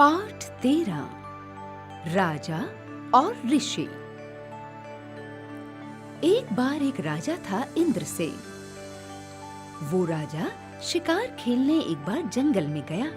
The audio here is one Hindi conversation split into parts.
पाठ 13 राजा और ऋषि। एक बार एक राजा था इंद्रसेन। वो राजा शिकार खेलने एक बार जंगल में गया।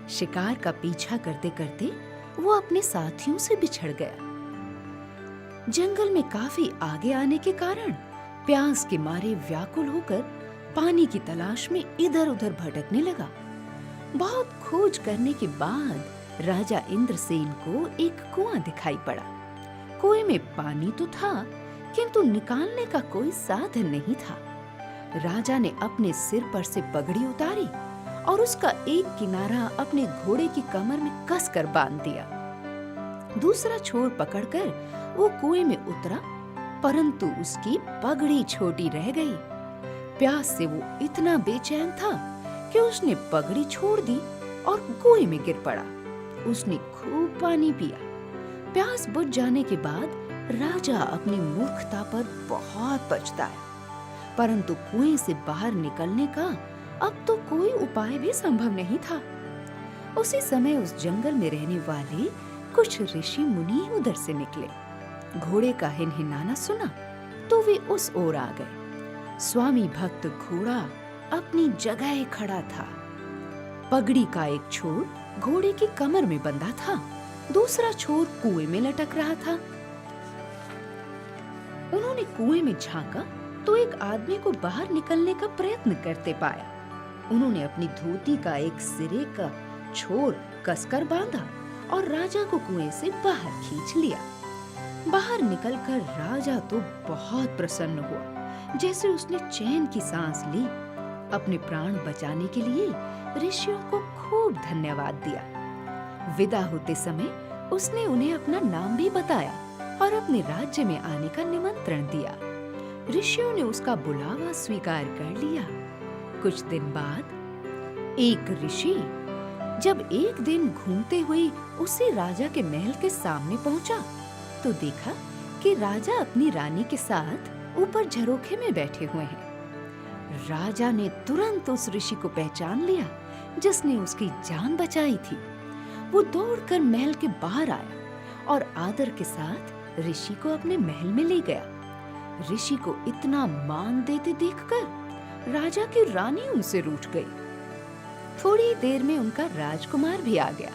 शिकार का पीछा करते करते वो अपने साथियों से बिछड़ गया। जंगल में काफी आगे आने के कारण प्यास के मारे व्याकुल होकर पानी की तलाश में इधर-उधर भटकने लगा। बहुत खोज करने के बाद राजा इंद्रसेन को एक कुआं दिखाई पड़ा। कुएं में पानी तो था, किंतु निकालने का कोई साधन नहीं था। राजा ने अपने सिर पर से पगड़ी उतारी और उसका एक किनारा अपने घोड़े की कमर में कसकर बांध दिया। दूसरा छोर पकड़कर वो कुएं में उतरा, परंतु उसकी पगड़ी छोटी रह गई। प्यास से वो इतना बेचैन था कि उसने पगड़ी छोड़ दी और कुएं में गिर पड़ा। उसने खूब पानी पिया। प्यास बुझ जाने के बाद राजा अपनी मूर्खता पर बहुत पछताया, परंतु कुएं से बाहर निकलने का अब तो कोई उपाय भी संभव नहीं था। उसी समय उस जंगल में रहने वाले कुछ ऋषि मुनि उधर से निकले। घोड़े का हिनहिनाना सुना तो वे उस ओर आ गए। स्वामी भक्त घोड़ा अपनी जगह खड़ा था। पगड़ी का एक छोर घोड़े की कमर में बंधा था, दूसरा छोर कुएं में लटक रहा था। उन्होंने कुएं में झांका तो एक आदमी को बाहर निकलने का प्रयत्न करते पाया। उन्होंने अपनी धोती का एक सिरे का छोर कसकर बांधा और राजा को कुएं से बाहर खींच लिया। बाहर निकलकर राजा तो बहुत प्रसन्न हुआ, जैसे उसने चैन की सांस ली। अपने प्राण बचाने के लिए ऋषियों को खूब धन्यवाद दिया। विदा होते समय उसने उन्हें अपना नाम भी बताया और अपने राज्य में आने का निमंत्रण दिया। ऋषियों ने उसका बुलावा स्वीकार कर लिया। कुछ दिन बाद एक ऋषि जब एक दिन घूमते हुए उसी राजा के महल के सामने पहुंचा तो देखा कि राजा अपनी रानी के साथ ऊपर झरोखे में बैठे हुए हैं। राजा ने तुरंत उस ऋषि को पहचान लिया जिसने उसकी जान बचाई थी। वो दौड़कर महल के बाहर आया और आदर के साथ ऋषि को अपने महल में ले गया। ऋषि को इतना मान देते देखकर राजा की रानी उनसे रूठ गई। थोड़ी देर में उनका राजकुमार भी आ गया।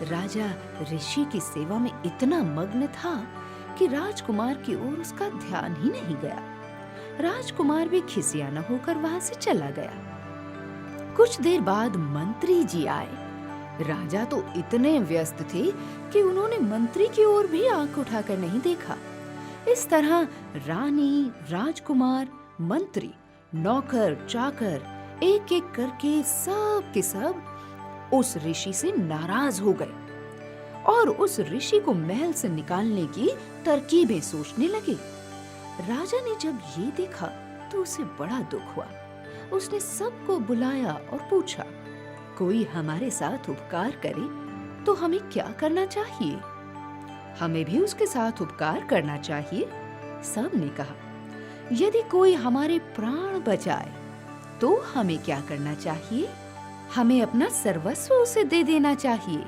राजा ऋषि की सेवा में इतना मग्न था कि राजकुमार की ओर उसका ध्यान ही नहीं गया। राजकुमार भी खिसियाना होकर वहां से चला गया। कुछ देर बाद मंत्री जी आए। राजा तो इतने व्यस्त थे कि उन्होंने मंत्री की ओर भी आंख उठाकर नहीं देखा। इस तरह रानी, राजकुमार, मंत्री, नौकर, चाकर एक-एक करके सब के सब उस ऋषि से नाराज हो गए और उस ऋषि को महल से निकालने की तरकीबें सोचने लगे। राजा ने जब ये देखा तो उसे बड़ा दुख हुआ। उसने सबको बुलाया और पूछा, कोई हमारे साथ उपकार करे तो हमें क्या करना चाहिए? हमें भी उसके साथ उपकार करना चाहिए, सब ने कहा। यदि कोई हमारे प्राण बचाए तो हमें क्या करना चाहिए? हमें अपना सर्वस्व उसे दे देना चाहिए,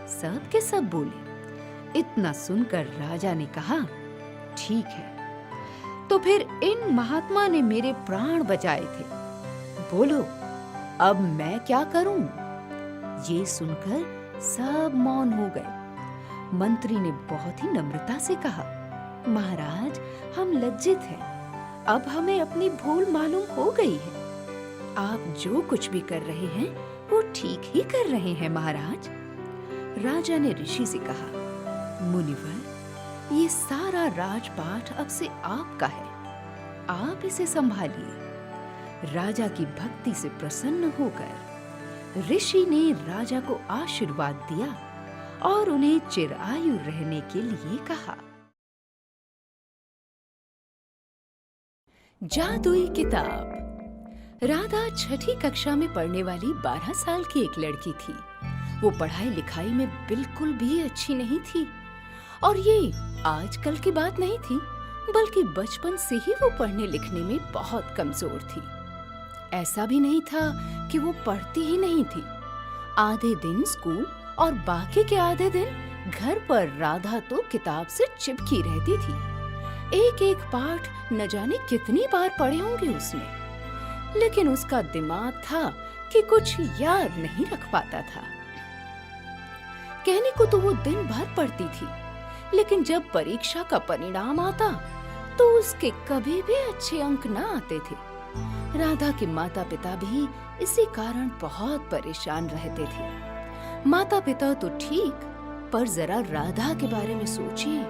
सब के सब बोले। इतना सुनकर राजा ने कहा, ठीक है, तो फिर इन महात्मा ने मेरे प्राण बचाए थे, बोलो अब मैं क्या करूं? ये सुनकर सब मौन हो गए। मंत्री ने बहुत ही नम्रता से कहा, महाराज हम लज्जित हैं, अब हमें अपनी भूल मालूम हो गई है। आप जो कुछ भी कर रहे हैं वो ठीक ही कर रहे हैं महाराज। राजा ने ऋषि से कहा, मुनिवर ये सारा राजपाट अब से आपका है, आप इसे संभालिए। राजा की भक्ति से प्रसन्न होकर ऋषि ने राजा को आशीर्वाद दिया और उन्हें चिरायु रहने के लिए कहा। जादुई किताब। राधा छठी कक्षा में पढ़ने वाली 12 साल की एक लड़की थी। वो पढ़ाई लिखाई में बिल्कुल भी अच्छी नहीं थी और ये आजकल की बात नहीं थी, बल्कि बचपन से ही वो पढ़ने लिखने में बहुत कमजोर थी। ऐसा भी नहीं था कि वो पढ़ती ही नहीं थी। आधे दिन स्कूल और बाकी के आधे दिन घर पर राधा तो किताब से चिपकी रहती थी। एक एक पाठ न जाने कितनी बार पढ़े होंगे उसने, लेकिन उसका दिमाग था कि कुछ याद नहीं रख पाता था। कहने को तो वो दिन भर पढ़ती थी, लेकिन जब परीक्षा का परिणाम आता तो उसके कभी भी अच्छे अंक न आते थे। राधा के माता पिता भी इसी कारण बहुत परेशान रहते थे। माता पिता तो ठीक, पर जरा राधा के बारे में सोचिए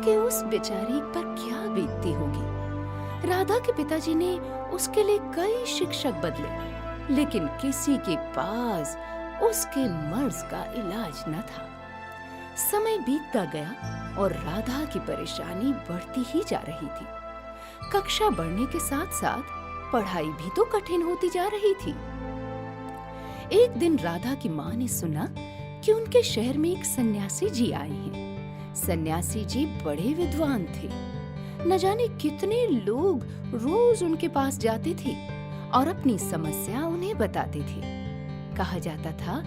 कि उस बेचारी पर क्या बीतती होगी। राधा के पिताजी ने उसके लिए कई शिक्षक बदले, लेकिन किसी के पास उसके मर्ज का इलाज न था। समय बीतता गया और राधा की परेशानी बढ़ती ही जा रही थी। कक्षा बढ़ने के साथ साथ पढ़ाई भी तो कठिन होती जा रही थी। एक दिन राधा की माँ ने सुना कि उनके शहर में एक सन्यासी जी आए हैं। सन्यासी जी बड़े विद्वान थे। न जाने कितने लोग रोज उनके पास जाते थे और अपनी समस्या उन्हें बताते थे। कहा जाता था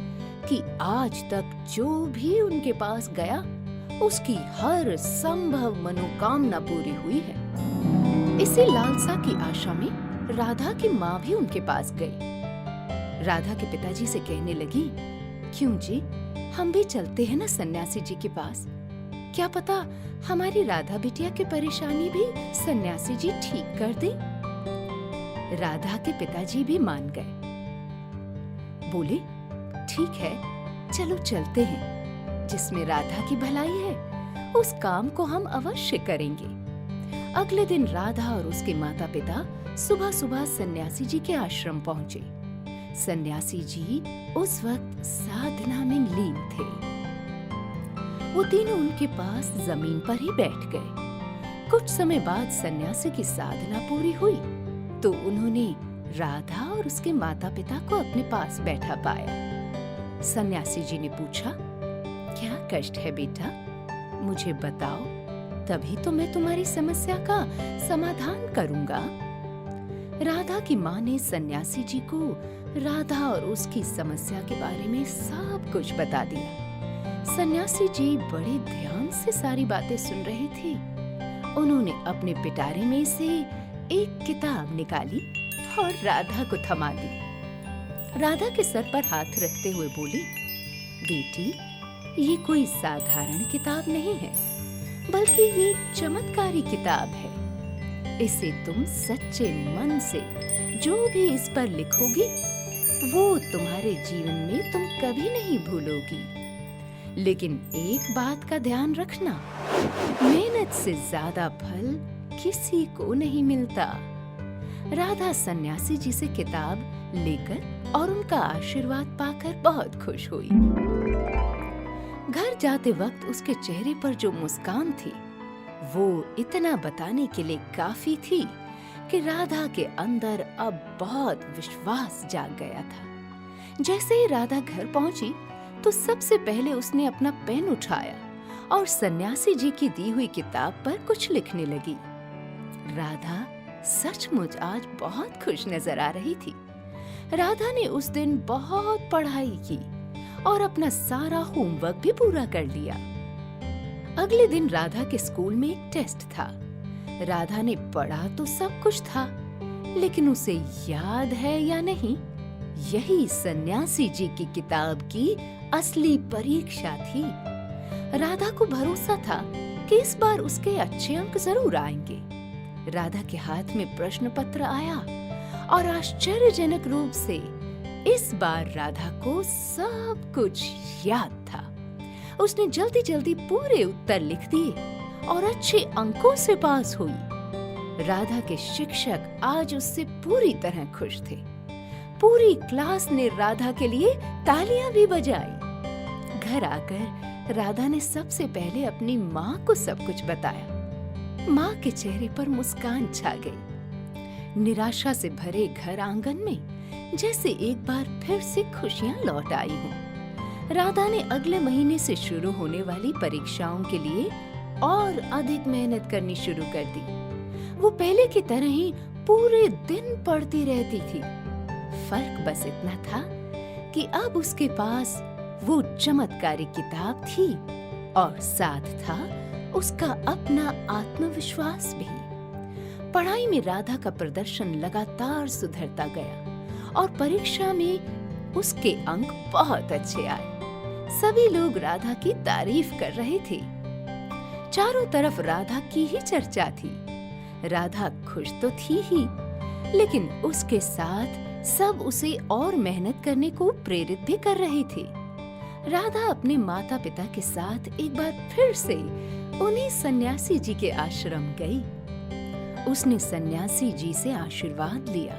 कि आज तक जो भी उनके पास गया उसकी हर संभव मनोकामना पूरी हुई है। इसी लालसा की आशा में राधा की माँ भी उनके पास गई। राधा के पिताजी से कहने लगी, क्यों जी, हम भी चलते हैं ना सन्यासी जी के पास। क्या पता हमारी राधा बिटिया की परेशानी भी सन्यासी जी ठीक कर दे। राधा के पिताजी भी मान गए। बोले, ठीक है, चलो चलते हैं। जिसमें राधा की भलाई है उस काम को हम अवश्य करेंगे। अगले दिन राधा और उसके माता पिता सुबह सुबह सन्यासी जी के आश्रम पहुंचे। सन्यासी जी उस वक्त साधना में लीन थे। वो तीनों उनके पास जमीन पर ही बैठ गए। कुछ समय बाद सन्यासी की साधना पूरी हुई तो उन्होंने राधा और उसके माता पिता को अपने पास बैठा पाया। सन्यासी जी ने पूछा, क्या कष्ट है बेटा, मुझे बताओ, तभी तो मैं तुम्हारी समस्या का समाधान करूंगा। राधा की माँ ने सन्यासी जी को राधा और उसकी समस्या के बारे में सब कुछ बता दिया। सन्यासी जी बड़े ध्यान से सारी बातें सुन रहे थे। उन्होंने अपने पिटारे में से एक किताब निकाली और राधा को थमा दी। राधा के सर पर हाथ रखते हुए बोली, बेटी, ये कोई साधारण किताब नहीं है, बल्कि ये चमत्कारी किताब है। इसे तुम सच्चे मन से जो भी इस पर लिखोगी वो तुम्हारे जीवन में तुम कभी नहीं भूलोगी। लेकिन एक बात का ध्यान रखना, मेहनत से ज्यादा फल किसी को नहीं मिलता। राधा सन्यासी जी से किताब लेकर और उनका आशीर्वाद पाकर बहुत खुश हुई। घर जाते वक्त उसके चेहरे पर जो मुस्कान थी वो इतना बताने के लिए काफी थी कि राधा के अंदर अब बहुत विश्वास जाग गया था। जैसे ही राधा घर पहुंची तो सबसे पहले उसने अपना पेन उठाया और सन्यासी जी की दी हुई किताब पर कुछ लिखने लगी। राधा सचमुच आज बहुत खुश नजर आ रही थी। राधा ने उस दिन बहुत पढ़ाई की और अपना सारा होमवर्क भी पूरा कर लिया। अगले दिन राधा के स्कूल में एक टेस्ट था। राधा ने पढ़ा तो सब कुछ था, लेकिन उसे याद है या नहीं, यही सन्यासी जी की किताब की असली परीक्षा थी। राधा को भरोसा था कि इस बार उसके अच्छे अंक जरूर आएंगे। राधा के हाथ में प्रश्न पत्र आया और आश्चर्यजनक रूप से इस बार राधा को सब कुछ याद था। उसने जल्दी जल्दी पूरे उत्तर लिख दिए और अच्छे अंकों से पास हुई। राधा के शिक्षक आज उससे पूरी तरह खुश थे। पूरी क्लास ने राधा के लिए तालियां भी बजाई। घर आकर राधा ने सबसे पहले अपनी माँ को सब कुछ बताया। माँ के चेहरे पर मुस्कान छा गई। निराशा से भरे घर आंगन में जैसे एक बार फिर से खुशियां लौट आई हों। राधा ने अगले महीने से शुरू होने वाली परीक्षाओं के लिए और अधिक मेहनत करनी शुरू कर दी। वो पहले की तरह ही पूरे दिन पढ़ती रहती थी। फर्क बस इतना था कि अब उसके पास वो चमत्कारी किताब थी और साथ था उसका अपना आत्मविश्वास भी। पढ़ाई में राधा का प्रदर्शन लगातार सुधरता गया और परीक्षा में उसके अंक बहुत अच्छे आए। सभी लोग राधा की तारीफ कर रहे थे। चारों तरफ राधा की ही चर्चा थी। राधा खुश तो थी ही, लेकिन उसके साथ सब उसे और मेहनत करने को प्रेरित भी कर रहे थे। राधा अपने माता पिता के साथ एक बार फिर से उन्हीं सन्यासी जी के आश्रम गई। उसने सन्यासी जी से आशीर्वाद लिया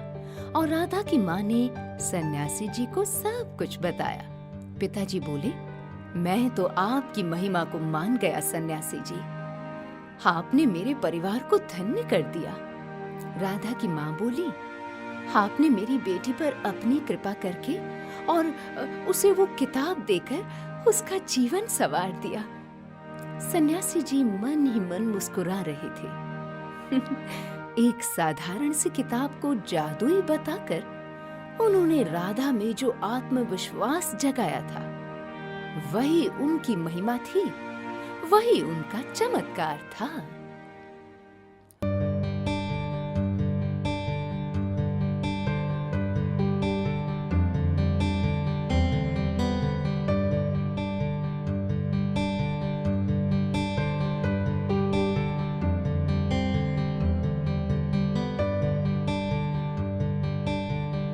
और राधा की माँ ने सन्यासी जी को सब कुछ बताया। पिताजी बोले, मैं तो आपकी महिमा को मान गया सन्यासी जी। आपने मेरे परिवार को धन्य कर दिया। राधा की माँ बोली, आपने मेरी बेटी पर अपनी कृपा करके और उसे वो किताब देकर उसका जीवन संवार दिया। सन्यासी जी मन ही मन मुस्कुरा रहे थे। एक साधारण सी किताब को जादुई बताकर उन्होंने राधा में जो आत्मविश्वास जगाया था, वही उनकी महिमा थी, वही उनका चमत्कार था।